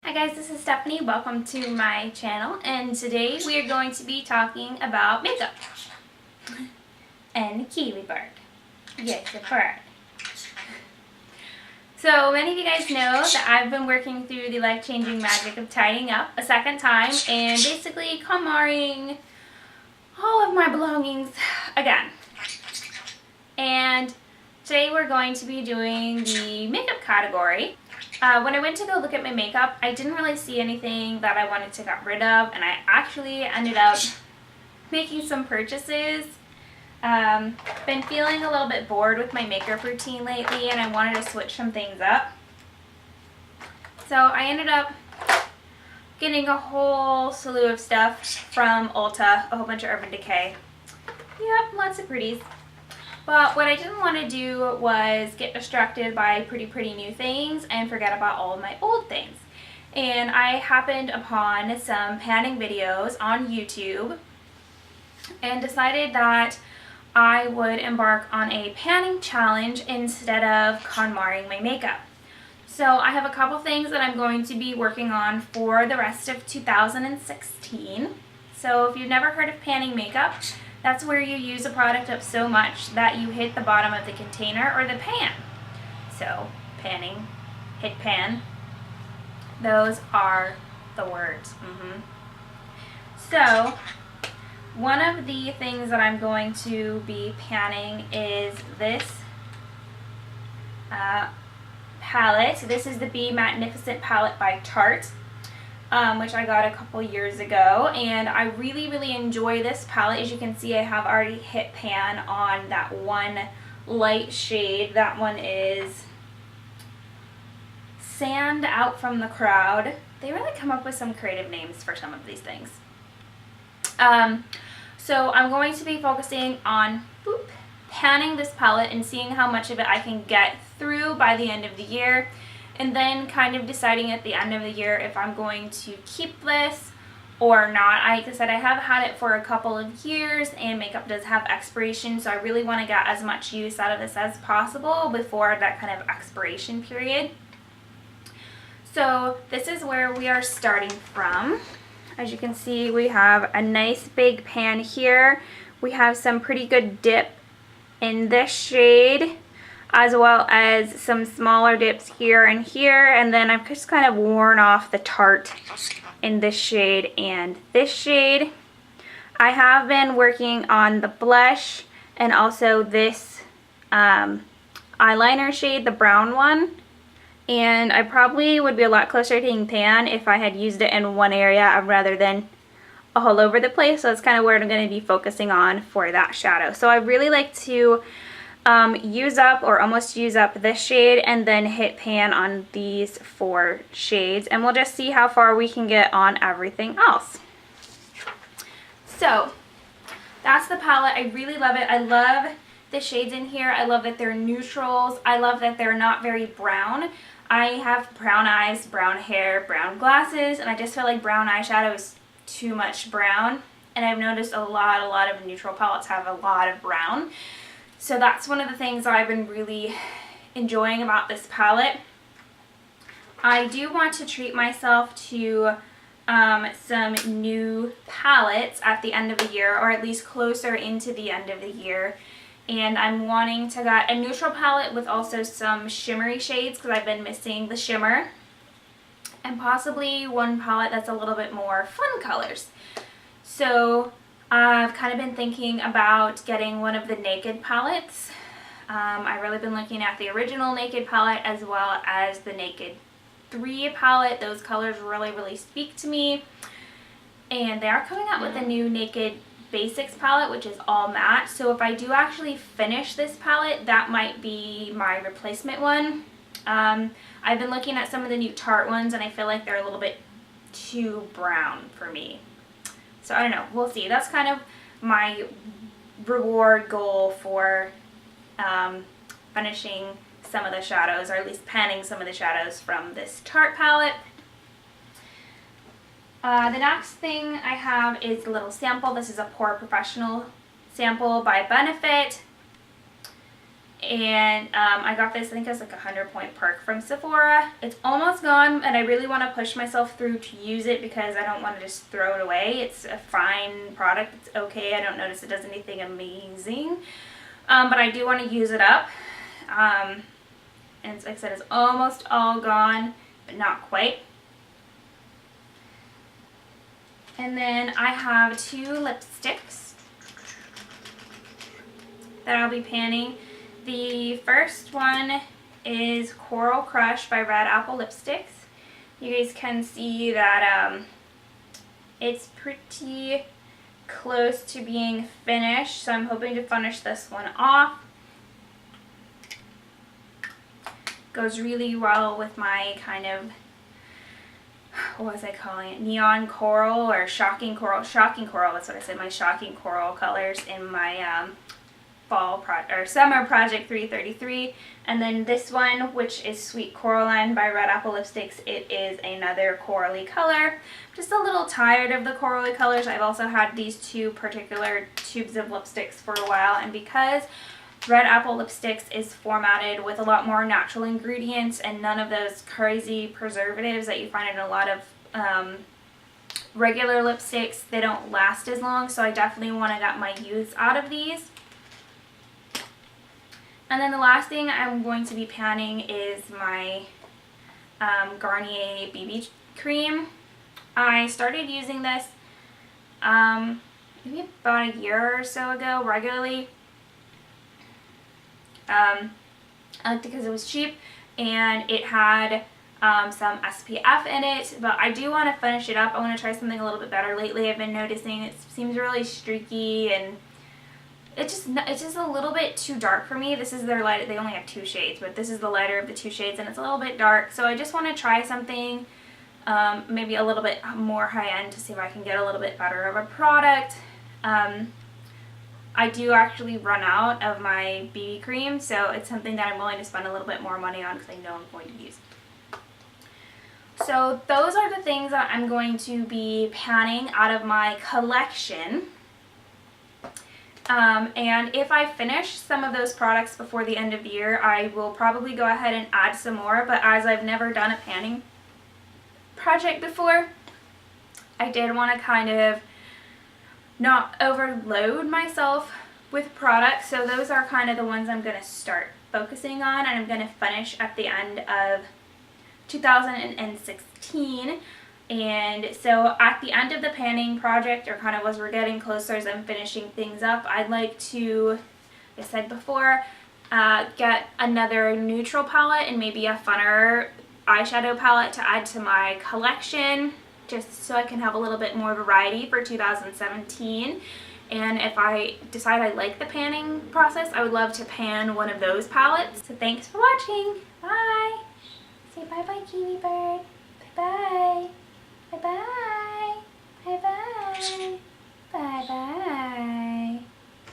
Hi guys, this is Stephanie. Welcome to my channel, and today we are going to be talking about makeup and kiwi bird. Yes, a bird. So many of you guys know that I've been working through the life-changing magic of tidying up a second time and basically Konmari'ing all of my belongings again. And today we're going to be doing the makeup category. When I went to go look at my makeup, I didn't really see anything that I wanted to get rid of, and I actually ended up making some purchases. Been feeling a little bit bored with my makeup routine lately, and I wanted to switch some things up. So I ended up getting a whole slew of stuff from Ulta, a whole bunch of Urban Decay. Yep, lots of pretties. But what I didn't want to do was get distracted by pretty new things and forget about all of my old things. And I happened upon some panning videos on YouTube and decided that I would embark on a panning challenge instead of Konmari'ing my makeup. So I have a couple things that I'm going to be working on for the rest of 2016. So if you've never heard of panning makeup, that's where you use a product up so much that you hit the bottom of the container or the pan. So, panning, hit pan, those are the words. So, one of the things that I'm going to be panning is this palette. This is the Be Magnificent palette by Tarte. Which I got a couple years ago, and I really enjoy this palette. As you can see, I have already hit pan on that one light shade. That one is Sand Out from the Crowd. They really come up with some creative names for some of these things. So I'm going to be focusing on panning this palette and seeing how much of it I can get through by the end of the year. And then kind of deciding at the end of the year if I'm going to keep this or not. Like I said, I have had it for a couple of years, and makeup does have expiration, so I really want to get as much use out of this as possible before that kind of expiration period. So this is where we are starting from. As you can see, we have a nice big pan here. We have some pretty good dip in this shade, as well as some smaller dips here and here, and then I've just kind of worn off the Tarte in this shade and this shade. I have been working on the blush and also this eyeliner shade, the brown one, and I probably would be a lot closer to being pan if I had used it in one area rather than all over the place. So that's kind of where I'm going to be focusing on for that shadow. So I really like to use up or almost use up this shade and then hit pan on these 4 shades, and we'll just see how far we can get on everything else. So that's the palette. I really love it. I love the shades in here. I love that they're neutrals. I love that they're not very brown. I have brown eyes, brown hair, brown glasses, and I just feel like brown eyeshadow is too much brown, and I've noticed a lot of neutral palettes have a lot of brown. So that's one of the things that I've been really enjoying about this palette. I do want to treat myself to some new palettes at the end of the year, or at least closer into the end of the year. And I'm wanting to get a neutral palette with also some shimmery shades, because I've been missing the shimmer. And possibly one palette that's a little bit more fun colors. So I've kind of been thinking about getting one of the Naked palettes. I've really been looking at the original Naked palette as well as the Naked 3 palette. Those colors really speak to me. And they are coming out with a new Naked Basics palette, which is all matte. So if I do actually finish this palette, that might be my replacement one. I've been looking at some of the new Tarte ones, and I feel like they're a little bit too brown for me. So I don't know, we'll see. That's kind of my reward goal for finishing some of the shadows, or at least panning some of the shadows from this Tarte palette. The next thing I have is a little sample. This is a Pore Professional sample by Benefit. And I got this, I think it was like a 100-point perk from Sephora. It's almost gone, and I really want to push myself through to use it because I don't want to just throw it away. It's a fine product. It's okay. I don't notice it does anything amazing. But I do want to use it up. And like I said, it's almost all gone, but not quite. And then I have 2 lipsticks that I'll be panning. The first one is Coral Crush by Red Apple Lipsticks. You guys can see that it's pretty close to being finished, so I'm hoping to finish this one off. Goes really well with my kind of, what was I calling it, neon coral or shocking coral, that's what I said, my shocking coral colors in my summer project 333. And then this one, which is Sweet Coraline by Red Apple Lipsticks, it is another corally color. Just a little tired of the corally colors. I've also had these 2 particular tubes of lipsticks for a while, and because Red Apple Lipsticks is formatted with a lot more natural ingredients and none of those crazy preservatives that you find in a lot of regular lipsticks, they don't last as long, so I definitely want to get my use out of these. And then the last thing I'm going to be panning is my Garnier BB cream. I started using this maybe about a year or so ago regularly. I liked it because it was cheap and it had some SPF in it, but I do want to finish it up. I want to try something a little bit better. Lately I've been noticing it seems really streaky and it's just a little bit too dark for me. This is their light. They only have 2 shades, but this is the lighter of the 2 shades, and it's a little bit dark. So I just want to try something maybe a little bit more high-end to see if I can get a little bit better of a product. I do actually run out of my BB cream, so it's something that I'm willing to spend a little bit more money on because I know I'm going to use. So those are the things that I'm going to be panning out of my collection. And if I finish some of those products before the end of the year, I will probably go ahead and add some more, but as I've never done a panning project before, I did want to kind of not overload myself with products, so those are kind of the ones I'm going to start focusing on, and I'm going to finish at the end of 2016. And so at the end of the panning project, or kind of as we're getting closer, as I'm finishing things up, I'd like to, like I said before, get another neutral palette and maybe a funner eyeshadow palette to add to my collection, just so I can have a little bit more variety for 2017. And if I decide I like the panning process, I would love to pan one of those palettes. So thanks for watching. Bye. Say bye-bye, Kiwi Bird. Bye-bye.